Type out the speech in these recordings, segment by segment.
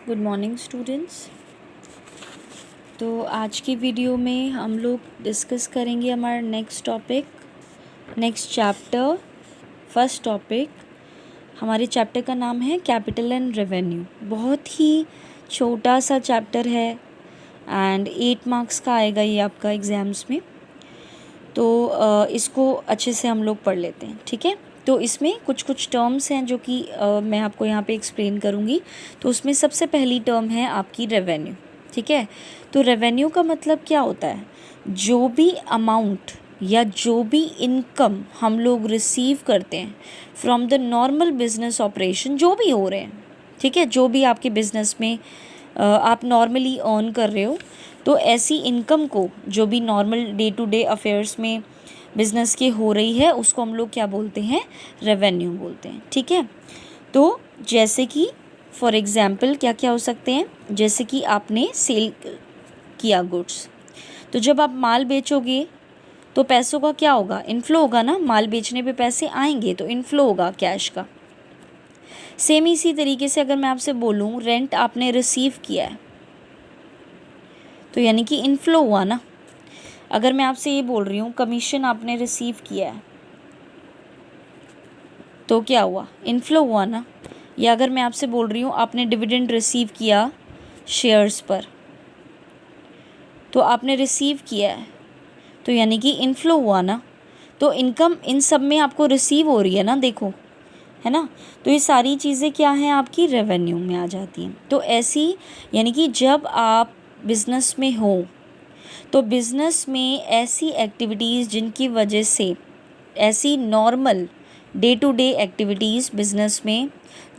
Good morning students. तो आज की वीडियो में हम लोग डिस्कस करेंगे हमारा नेक्स्ट चैप्टर। फर्स्ट टॉपिक हमारे चैप्टर का नाम है कैपिटल एंड रेवेन्यू। बहुत ही छोटा सा चैप्टर है एंड 8 मार्क्स का आएगा ये आपका एग्ज़ाम्स में। तो इसको अच्छे से हम लोग पढ़ लेते हैं, ठीक है। तो इसमें कुछ टर्म्स हैं जो कि मैं आपको यहाँ पे एक्सप्लेन करूँगी। तो उसमें सबसे पहली टर्म है आपकी रेवेन्यू, ठीक है। तो रेवेन्यू का मतलब क्या होता है? जो भी अमाउंट या जो भी इनकम हम लोग रिसीव करते हैं from the normal business operation, जो भी हो रहे हैं, ठीक है, जो भी आपके बिजनेस में आप नॉर्मली अर्न कर रहे हो, तो ऐसी इनकम को जो भी normal day to day affairs में बिज़नेस की हो रही है उसको हम लोग क्या बोलते हैं? रेवेन्यू बोलते हैं, ठीक है। तो जैसे कि फॉर एग्ज़ाम्पल क्या क्या हो सकते हैं? जैसे कि आपने सेल किया गुड्स, तो जब आप माल बेचोगे तो पैसों का क्या होगा? इनफ्लो होगा ना। माल बेचने पे पैसे आएंगे तो इनफ्लो होगा कैश का। सेम इसी तरीके से अगर मैं आपसे बोलूँ रेंट आपने रिसीव किया है तो यानी कि इनफ्लो हुआ ना। अगर मैं आपसे ये बोल रही हूँ कमीशन आपने रिसीव किया है तो क्या हुआ? इनफ्लो हुआ ना। या अगर मैं आपसे बोल रही हूँ आपने डिविडेंड रिसीव किया शेयर्स पर, तो आपने रिसीव किया है तो यानी कि इनफ्लो हुआ ना। तो इनकम इन सब में आपको रिसीव हो रही है ना, देखो, है ना। तो ये सारी चीज़ें क्या हैं? आपकी रेवेन्यू में आ जाती हैं। तो ऐसी यानी कि जब आप बिज़नेस में हो तो बिज़नेस में ऐसी एक्टिविटीज़ जिनकी वजह से, ऐसी normal day to day activities business में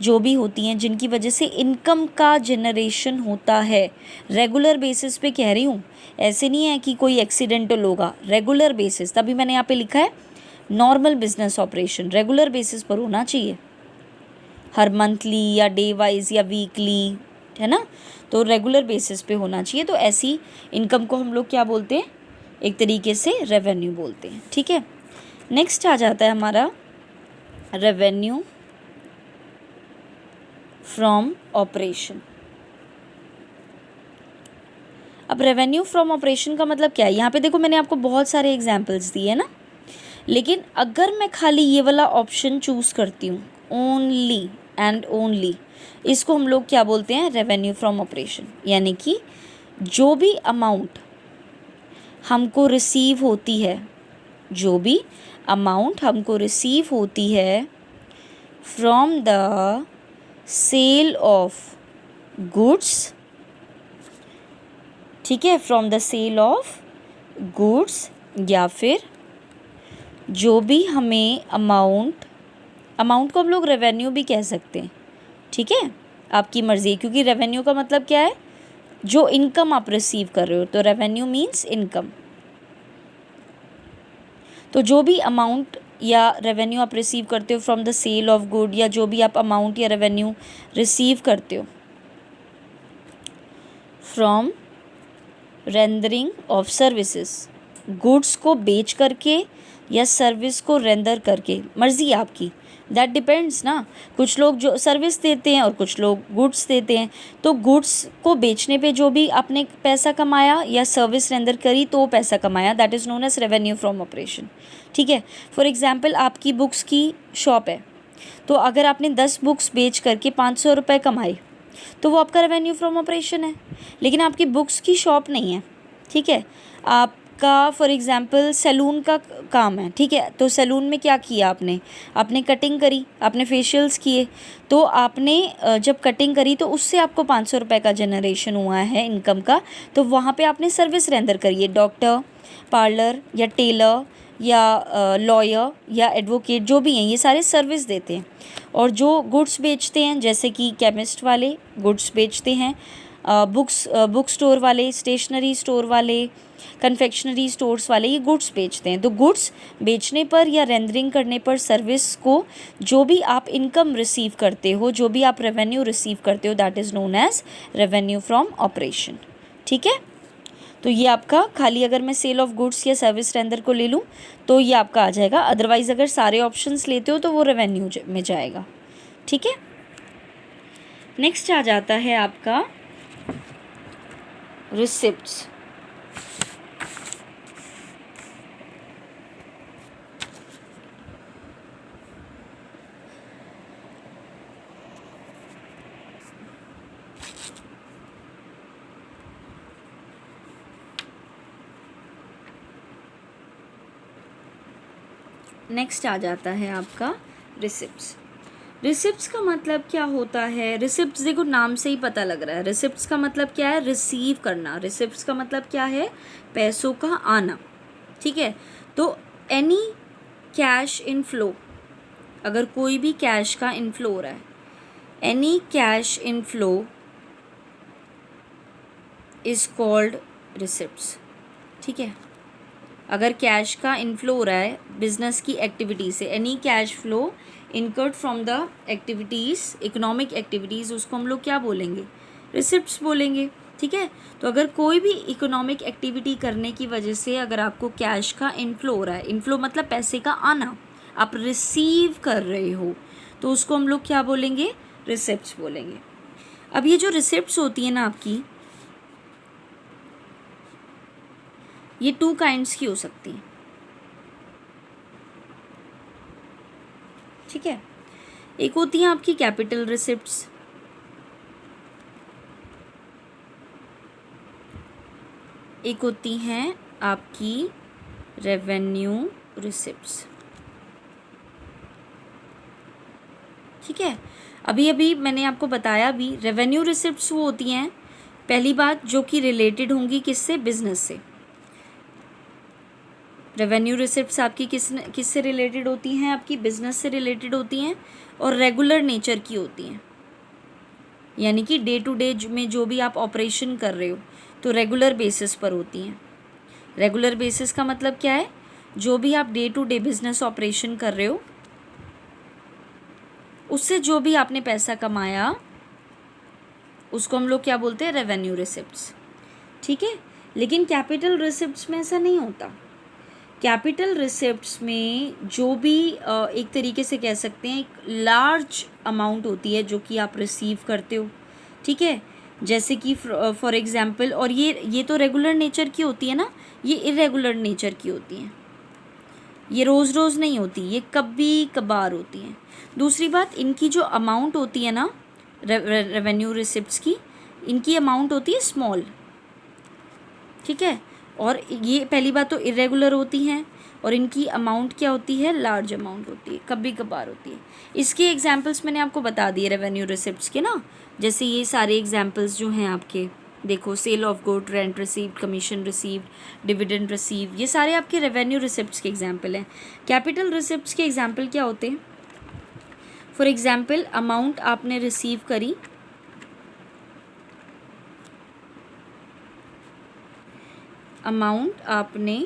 जो भी होती हैं जिनकी वजह से इनकम का जनरेशन होता है, रेगुलर बेसिस पे कह रही हूँ, ऐसे नहीं है कि कोई एक्सीडेंटल होगा, रेगुलर बेसिस। तभी मैंने यहाँ पे लिखा है normal business operation, regular basis पर होना चाहिए, हर मंथली या डे वाइज या वीकली, है ना। तो रेगुलर बेसिस पे होना चाहिए। तो ऐसी इनकम को हम लोग क्या बोलते हैं? एक तरीके से रेवेन्यू बोलते हैं, ठीक है। नेक्स्ट आ जाता है हमारा रेवेन्यू फ्रॉम ऑपरेशन। अब रेवेन्यू फ्रॉम ऑपरेशन का मतलब क्या है? यहाँ पे देखो मैंने आपको बहुत सारे एग्जाम्पल्स दिए ना, लेकिन अगर मैं खाली ये वाला ऑप्शन चूज़ करती हूँ, ओनली एंड ओनली, इसको हम लोग क्या बोलते हैं? Revenue from operation. यानी कि जो भी अमाउंट हमको रिसीव होती है, जो भी अमाउंट हमको रिसीव होती है from the sale of goods, ठीक है, from the sale of goods, या फिर जो भी हमें अमाउंट को हम लोग रेवेन्यू भी कह सकते हैं, ठीक है, आपकी मर्ज़ी। क्योंकि रेवेन्यू का मतलब क्या है? जो इनकम आप रिसीव कर रहे हो, तो रेवेन्यू मीन्स इनकम। तो जो भी अमाउंट या रेवेन्यू आप रिसीव करते हो from the sale of good, या जो भी आप अमाउंट या रेवेन्यू रिसीव करते हो from rendering of services, goods को बेच करके या सर्विस को रेंडर करके, मर्ज़ी आपकी, दैट डिपेंड्स ना। कुछ लोग जो सर्विस देते हैं और कुछ लोग गुड्स देते हैं। तो गुड्स को बेचने पे जो भी आपने पैसा कमाया या सर्विस रेंडर करी तो पैसा कमाया, that is known as revenue from operation, ठीक है। फॉर एग्जांपल आपकी बुक्स की शॉप है, तो अगर आपने 10 बुक्स बेच करके 500 रुपये कमाए तो वो आपका रेवेन्यू फ्रॉम ऑपरेशन है। लेकिन आपकी बुक्स की शॉप नहीं है, ठीक है, आपका फॉर एग्जांपल सैलून का काम है, ठीक है। तो सैलून में क्या किया आपने कटिंग करी, आपने फेशियल्स किए, तो आपने जब कटिंग करी तो उससे आपको 500 रुपये का जनरेशन हुआ है इनकम का। तो वहाँ पे आपने सर्विस रेंडर करी है, डॉक्टर, पार्लर या टेलर या लॉयर या एडवोकेट जो भी हैं, ये सारे सर्विस देते हैं। और जो गुड्स बेचते हैं, जैसे कि केमिस्ट वाले गुड्स बेचते हैं, बुक स्टोर वाले, स्टेशनरी स्टोर वाले, कन्फेक्शनरी स्टोर्स वाले, ये गुड्स बेचते हैं। तो गुड्स बेचने पर या रेंडरिंग करने पर सर्विस को जो भी आप इनकम रिसीव करते हो, जो भी आप रेवेन्यू रिसीव करते हो, that is known as revenue from operation, ठीक है। तो ये आपका खाली अगर मैं सेल ऑफ गुड्स या सर्विस रेंडर को ले लूँ तो ये आपका आ जाएगा। अदरवाइज़ अगर सारे ऑप्शंस लेते हो तो वो रेवेन्यू में जाएगा, ठीक है। नेक्स्ट आ जाता है आपका रिसिप्ट्स। नेक्स्ट आ जाता है आपका रिसिप्ट्स। रिसिप्ट्स का मतलब क्या होता है? रिसिप्ट्स देखो नाम से ही पता लग रहा है। रिसिप्ट्स का मतलब क्या है? रिसीव करना। रिसिप्ट्स का मतलब क्या है? पैसों का आना। ठीक है, तो एनी कैश इनफ्लो, अगर कोई भी कैश का इनफ्लो हो रहा है, any cash inflow is called receipts. ठीक है, अगर कैश का इनफ्लो हो रहा है बिजनेस की एक्टिविटी से, any cash flow incurred from the activities, economic activities, उसको हम लोग क्या बोलेंगे? रिसिप्ट्स बोलेंगे। ठीक है, तो अगर कोई भी इकोनॉमिक एक्टिविटी करने की वजह से अगर आपको कैश का इनफ्लो हो रहा है, इनफ्लो मतलब पैसे का आना, आप रिसीव कर रहे हो, तो उसको हम लोग क्या बोलेंगे? रिसिप्ट्स बोलेंगे। अब ये जो रिसिप्ट्स होती है ना आपकी, ये 2 काइंड्स की हो सकती हैं। ठीक है, एक होती है आपकी कैपिटल रिसिप्ट्स, एक होती हैं आपकी रेवेन्यू रिसिप्ट्स। ठीक है, अभी अभी मैंने आपको बताया भी, रेवेन्यू रिसिप्ट्स वो होती हैं, पहली बात जो कि रिलेटेड होंगी किससे? बिजनेस से। रेवेन्यू रिसिप्ट्स आपकी किससे रिलेटेड होती हैं? आपकी बिजनेस से रिलेटेड होती हैं और रेगुलर नेचर की होती हैं, यानी कि डे टू डे में जो भी आप ऑपरेशन कर रहे हो तो रेगुलर बेसिस पर होती हैं। रेगुलर बेसिस का मतलब क्या है? जो भी आप day to day business operation कर रहे हो उससे जो भी आपने पैसा कमाया उसको हम लोग क्या बोलते हैं? Revenue receipts. ठीक है, लेकिन कैपिटल रिसिप्ट्स में ऐसा नहीं होता। कैपिटल रिसिप्ट्स में जो भी एक तरीके से कह सकते हैं एक लार्ज अमाउंट होती है जो कि आप रिसीव करते हो। ठीक है, जैसे कि फॉर एग्जांपल, और ये तो रेगुलर नेचर की होती है ना, ये इरेगुलर नेचर की होती हैं, ये रोज़ रोज़ नहीं होती, ये कभी कभार होती हैं। दूसरी बात, इनकी जो अमाउंट होती है ना रेवेन्यू रिसिप्ट्स की, इनकी अमाउंट होती है स्मॉल। ठीक है, और ये पहली बात तो इरेगुलर होती हैं और इनकी अमाउंट क्या होती है? लार्ज अमाउंट होती है, कभी कभार होती है। इसके एग्जांपल्स मैंने आपको बता दिए रेवेन्यू रिसिप्ट्स के ना, जैसे ये सारे एग्जांपल्स जो हैं आपके, देखो sale of good, rent received, commission received, dividend receive, ये सारे आपके रेवेन्यू रिसिप्ट्स के एग्जाम्पल हैं। कैपिटल रिसिप्ट्स के एग्जाम्पल क्या होते हैं? फॉर एग्जाम्पल, अमाउंट आपने रिसीव करी, अमाउंट आपने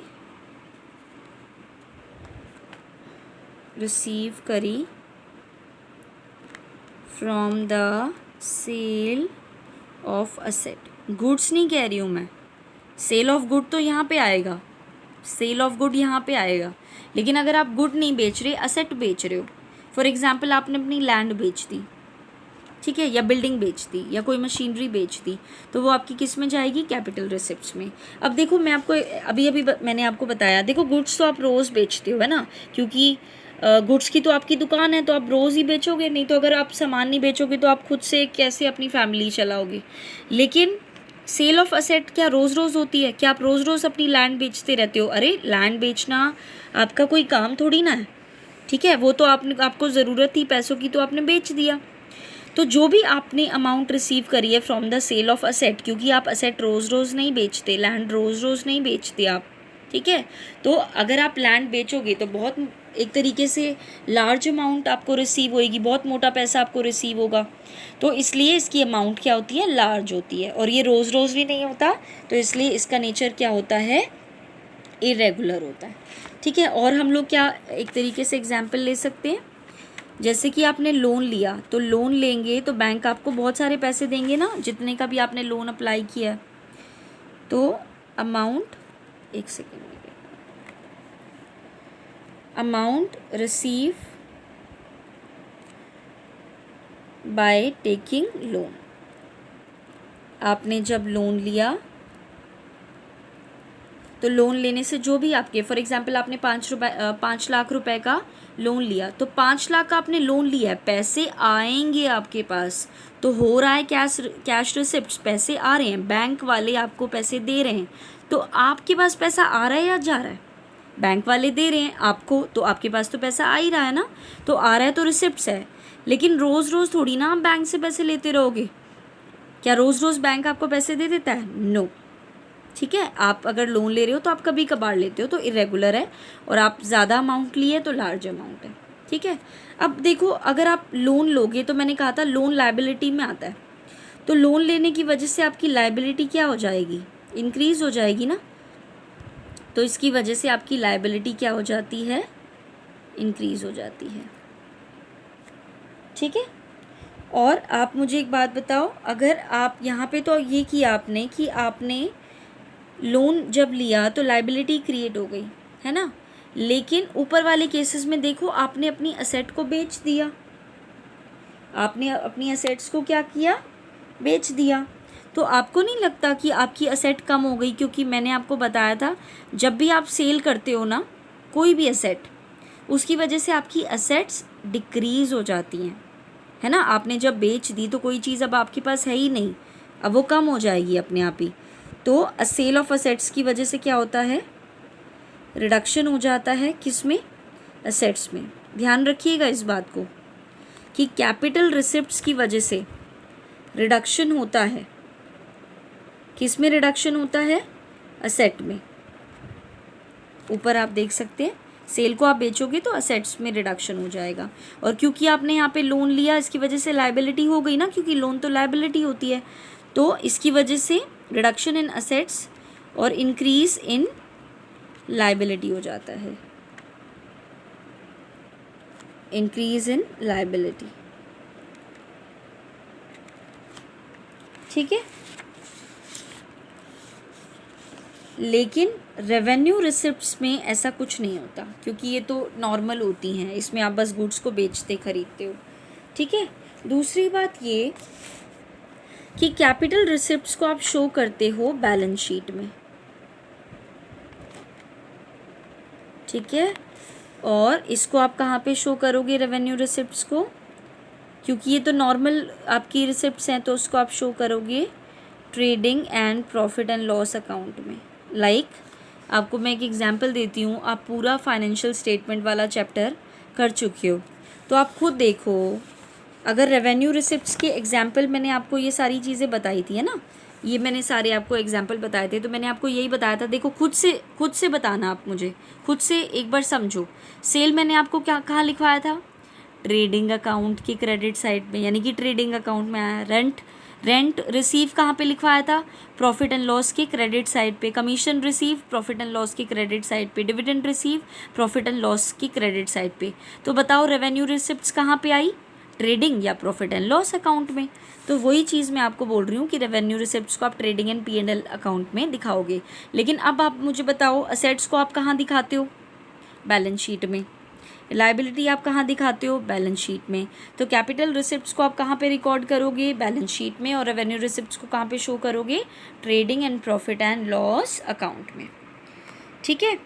रिसीव करी from the sale of asset. Goods नहीं कह रही हूँ मैं, सेल ऑफ गुड तो यहाँ पे आएगा, सेल ऑफ गुड यहाँ पे आएगा, लेकिन अगर आप गुड नहीं बेच रहे, असेट बेच रहे हो, फॉर एग्जाम्पल आपने अपनी लैंड बेच दी, ठीक है, या बिल्डिंग बेच दी या कोई मशीनरी बेच दी, तो वो आपकी किस में जाएगी? कैपिटल रिसिप्ट्स में। अब देखो मैं आपको अभी अभी मैंने आपको बताया, देखो गुड्स तो आप रोज़ बेचते हो, है ना, क्योंकि गुड्स की तो आपकी दुकान है तो आप रोज़ ही बेचोगे, नहीं तो अगर आप सामान नहीं बेचोगे तो आप खुद से कैसे अपनी फैमिली चलाओगे। लेकिन सेल ऑफ असेट क्या रोज़ रोज़ होती है? क्या आप रोज़ रोज़ अपनी लैंड बेचते रहते हो? अरे लैंड बेचना आपका कोई काम थोड़ी ना है। ठीक है, वो तो आपको ज़रूरत थी पैसों की तो आपने बेच दिया। तो जो भी आपने अमाउंट रिसीव करी है from the sale of asset, क्योंकि आप असेट रोज़ रोज़ नहीं बेचते, लैंड रोज़ रोज़ नहीं बेचते आप, ठीक है, तो अगर आप लैंड बेचोगे तो बहुत एक तरीके से लार्ज अमाउंट आपको रिसीव होएगी, बहुत मोटा पैसा आपको रिसीव होगा, तो इसलिए इसकी अमाउंट क्या होती है? लार्ज होती है, और ये रोज़ रोज़ भी नहीं होता, तो इसलिए इसका नेचर क्या होता है? इरेगुलर होता है। ठीक है, और हम लोग क्या एक तरीके से एग्जाम्पल ले सकते हैं, जैसे कि आपने लोन लिया, तो लोन लेंगे तो बैंक आपको बहुत सारे पैसे देंगे ना, जितने का भी आपने लोन अप्लाई किया, तो अमाउंट, एक second, amount receive by taking loan. आपने जब लोन लिया तो लोन लेने से जो भी आपके, फॉर एग्जांपल आपने 5 लाख रुपए का लोन लिया, तो 5 लाख का आपने लोन लिया है, पैसे आएंगे आपके पास, तो हो रहा है कैश रिसिप्ट, पैसे आ रहे हैं, बैंक वाले आपको पैसे दे रहे हैं, तो आपके पास पैसा आ रहा है या जा रहा है? बैंक वाले दे रहे हैं आपको, तो आपके पास तो पैसा आ ही रहा है ना, तो आ रहा है तो रिसिप्ट्स है। लेकिन रोज़ रोज़ थोड़ी ना आप बैंक से पैसे लेते रहोगे। क्या रोज़ रोज़ बैंक आपको पैसे दे देता है? नो। ठीक है, आप अगर लोन ले रहे हो तो आप कभी कभार लेते हो, तो इरेगुलर है, और आप ज़्यादा अमाउंट लिए तो लार्ज अमाउंट है। ठीक है, अब देखो, अगर आप लोन लोगे तो मैंने कहा था लोन लायबिलिटी में आता है, तो लोन लेने की वजह से आपकी लायबिलिटी क्या हो जाएगी? इंक्रीज़ हो जाएगी ना, तो इसकी वजह से आपकी लायबिलिटी क्या हो जाती है? इंक्रीज़ हो जाती है। ठीक है, और आप मुझे एक बात बताओ, अगर आप यहाँ पे तो ये किया आपने कि आपने लोन जब लिया तो लायबिलिटी क्रिएट हो गई, है ना, लेकिन ऊपर वाले केसेस में देखो, आपने अपनी असेट को बेच दिया, आपने अपनी असेट्स को क्या किया? बेच दिया। तो आपको नहीं लगता कि आपकी असेट कम हो गई? क्योंकि मैंने आपको बताया था, जब भी आप सेल करते हो ना कोई भी असेट, उसकी वजह से आपकी असेट्स डिक्रीज़ हो जाती हैं, है ना। आपने जब बेच दी तो कोई चीज़ अब आपके पास है ही नहीं, अब वो कम हो जाएगी अपने आप ही। तो सेल ऑफ असेट्स की वजह से क्या होता है? रिडक्शन हो जाता है, किस में? असेट्स में। ध्यान रखिएगा इस बात को कि कैपिटल रिसिप्ट्स की वजह से रिडक्शन होता है। किस में रिडक्शन होता है? असेट में। ऊपर आप देख सकते हैं, सेल को आप बेचोगे तो असेट्स में रिडक्शन हो जाएगा, और क्योंकि आपने यहाँ पे लोन लिया इसकी वजह से लायबिलिटी हो गई ना, क्योंकि लोन तो लायबिलिटी होती है, तो इसकी वजह से रिडक्शन इन असेट्स और इंक्रीज इन लायबिलिटी हो जाता है, इंक्रीज इन लायबिलिटी। ठीक है, लेकिन रेवेन्यू रिसिप्ट्स में ऐसा कुछ नहीं होता, क्योंकि ये तो नॉर्मल होती हैं, इसमें आप बस गुड्स को बेचते खरीदते हो। ठीक है, दूसरी बात ये कि कैपिटल रिसिप्ट्स को आप शो करते हो बैलेंस शीट में। ठीक है, और इसको आप कहाँ पे शो करोगे? रेवेन्यू रिसिप्ट्स को, क्योंकि ये तो नॉर्मल आपकी रिसिप्ट्स हैं, तो उसको आप शो करोगे trading and profit and loss account में। आपको मैं एक एग्जांपल देती हूँ, आप पूरा फाइनेंशियल स्टेटमेंट वाला चैप्टर कर चुके हो, तो आप खुद देखो, अगर रेवेन्यू रिसिप्ट्स के एग्जांपल मैंने आपको ये सारी चीज़ें बताई थी, है ना, ये मैंने सारे आपको एग्जांपल बताए थे, तो मैंने आपको यही बताया था, देखो खुद से बताना, आप मुझे खुद से एक बार समझो। सेल मैंने आपको क्या कहाँ लिखवाया था? ट्रेडिंग अकाउंट की क्रेडिट साइड में, यानी कि ट्रेडिंग अकाउंट में आया। रेंट रिसीव कहाँ पे लिखवाया था? प्रॉफिट एंड लॉस के क्रेडिट साइड पे। Commission receive profit and loss की क्रेडिट साइड पे। Dividend receive profit and loss की क्रेडिट साइड पे। तो बताओ रेवेन्यू रिसिप्ट्स कहाँ पे आई? ट्रेडिंग या प्रॉफिट एंड लॉस अकाउंट में। तो वही चीज़ मैं आपको बोल रही हूँ कि रेवेन्यू रिसिप्ट्स को आप ट्रेडिंग एंड P&L अकाउंट में दिखाओगे। लेकिन अब आप मुझे बताओ, असेट्स को आप कहाँ दिखाते हो? बैलेंस शीट में। लायबिलिटी आप कहाँ दिखाते हो? बैलेंस शीट में। तो कैपिटल रिसिप्ट्स को आप कहाँ पे रिकॉर्ड करोगे? बैलेंस शीट में। और रेवेन्यू रिसिप्ट्स को कहाँ पे शो करोगे? Trading and profit and loss account में। ठीक है,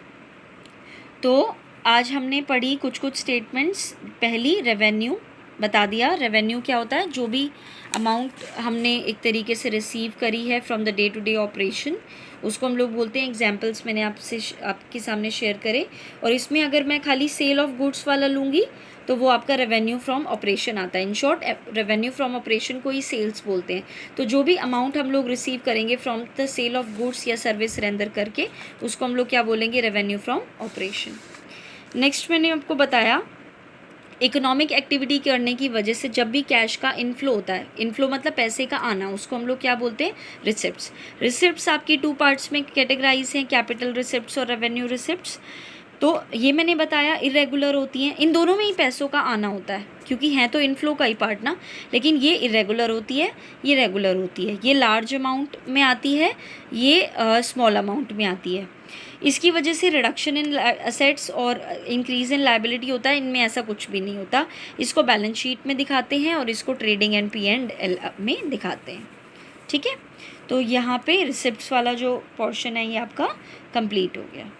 तो आज हमने पढ़ी कुछ स्टेटमेंट्स। पहली, रेवेन्यू बता दिया। रेवेन्यू क्या होता है? जो भी अमाउंट हमने एक तरीके से रिसीव करी है from the day to day operation, उसको हम लोग बोलते हैं। एग्जांपल्स मैंने आपके सामने शेयर करे, और इसमें अगर मैं खाली सेल ऑफ गुड्स वाला लूँगी तो वो आपका रेवेन्यू फ्रॉम ऑपरेशन आता है। In short, revenue from operation को ही सेल्स बोलते हैं। तो जो भी अमाउंट हम लोग रिसीव करेंगे from the sale of goods या सर्विस रेंडर करके, उसको हम लोग क्या बोलेंगे? Revenue from operation. नेक्स्ट मैंने आपको बताया, इकोनॉमिक एक्टिविटी करने की वजह से जब भी कैश का इनफ्लो होता है, इनफ्लो मतलब पैसे का आना, उसको हम लोग क्या बोलते हैं? रिसिप्ट्स। रिसिप्ट्स आपकी 2 पार्ट्स में कैटेगराइज हैं, कैपिटल रिसिप्ट्स और रेवेन्यू रिसिप्ट्स। तो ये मैंने बताया इरेगुलर होती हैं, इन दोनों में ही पैसों का आना होता है क्योंकि हैं तो इनफ्लो का ही पार्ट ना, लेकिन ये इरेगुलर होती है, ये रेगुलर होती है, ये लार्ज अमाउंट में आती है, ये स्मॉल अमाउंट में आती है। इसकी वजह से रिडक्शन इन असेट्स और इंक्रीज इन लायबिलिटी होता है, इनमें ऐसा कुछ भी नहीं होता। इसको बैलेंस शीट में दिखाते हैं और इसको ट्रेडिंग एंड P&L में दिखाते हैं। ठीक है, तो यहाँ पे रिसिप्ट्स वाला जो पोर्शन है ये आपका कंप्लीट हो गया।